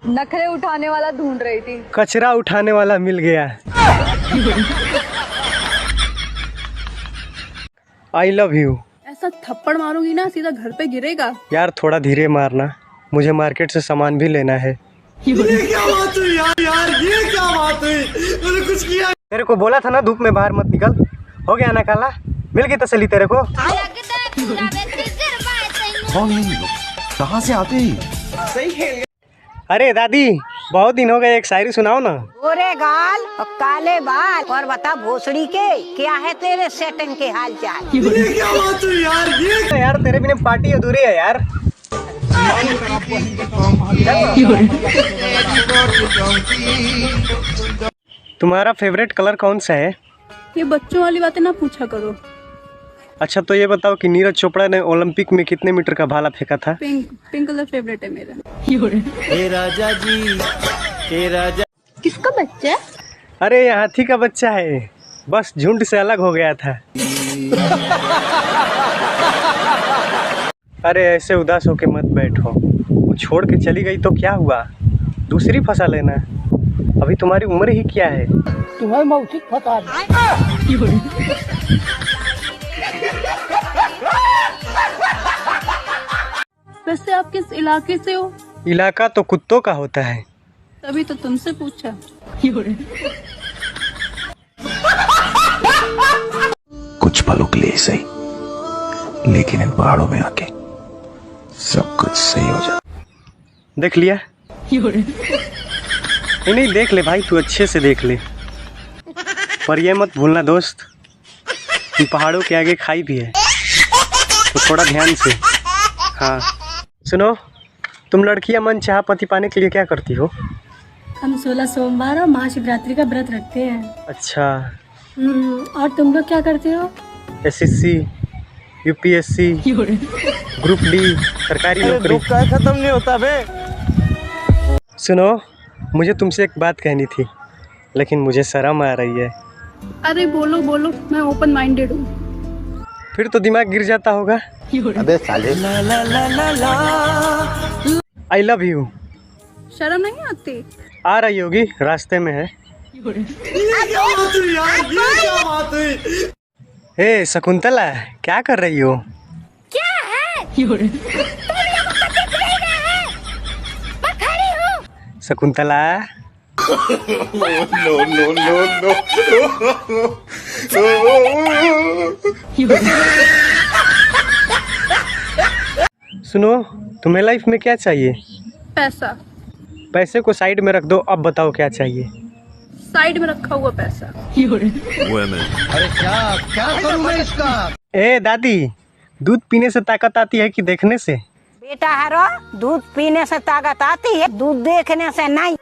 नखरे उठाने वाला ढूंढ रही थी। कचरा उठाने वाला मिल गया। I love you. ऐसा थप्पड़ मारूंगी ना सीधा घर पे गिरेगा। यार थोड़ा धीरे मारना, मुझे मार्केट से सामान भी लेना है। ये क्या बात हुई यार ये क्या बात हुई? तूने कुछ किया? तेरे को बोला था ना धूप में बाहर मत निकल, हो गया ना काला? मिल गई तसल्ली तेरे को? कहाँ से आते ही? अरे दादी बहुत दिन हो गए, एक शायरी सुनाओ ना। गोरे गाल और काले बाल और बता भोसड़ी के क्या है तेरे सेटिंग के हाल चाल। ये क्या बात हुई यार? ये यार तेरे बिना पार्टी अधूरी है यार। तुम्हारा फेवरेट कलर कौन सा है? ये बच्चों वाली बातें ना पूछा करो। अच्छा तो ये बताओ कि नीरज चोपड़ा ने ओलंपिक में कितने मीटर का भाला फेंका था? पिंक कलर फेवरेट है मेरा। हे राजा जी, हे राजा। किसका बच्चा है? अरे ये हाथी का बच्चा है, बस झुंड से अलग हो गया था। अरे ऐसे उदास होके मत बैठो, वो छोड़ के चली गई तो क्या हुआ, दूसरी फंसा लेना। अभी तुम्हारी उम्र ही क्या है? तुम्हें मौखिक फंसा वैसे आप किस इलाके से हो? इलाका तो कुत्तों का होता है। तभी तो तुमसे पूछा। कुछ पलों के लिए सही, लेकिन इन पहाड़ों में आके सब कुछ सही हो जाता। देख लिया? नहीं देख ले भाई, तू अच्छे से देख ले। पर ये मत भूलना दोस्त, इन पहाड़ों के आगे खाई भी है, तो थोड़ा ध्यान से। हाँ सुनो, तुम लड़कियां मन चाह पति पाने के लिए क्या करती हो? हम 16 सोमवार और महाशिवरात्रि का व्रत रखते हैं। अच्छा। और तुम लोग क्या करते हो? SSC, UPSC, ग्रुप डी, सरकारी नौकरी। खत्म नहीं होता बे। सुनो, मुझे तुमसे एक बात कहनी थी, लेकिन मुझे शर्म आ रही है। अरे बोलो बोलो, मैं ओपन माइंडेड हूँ। फिर तो दिमाग गिर जाता होगा। अबे साले। I love you. शर्म नहीं आती? आ रही होगी, रास्ते में है। ये क्या बात हुई यार? ये क्या बात हुई? हे शकुंतला, क्या कर रही हो? शकुंतला। सुनो, तुम्हें लाइफ में क्या चाहिए? पैसा। पैसे को साइड में रख दो, अब बताओ क्या चाहिए? साइड में रखा हुआ पैसा। अरे क्या करूं मैं इसका? ए दादी, दूध पीने से ताकत आती है कि देखने से? बेटा हरो दूध पीने से ताकत आती है, दूध देखने से नहीं।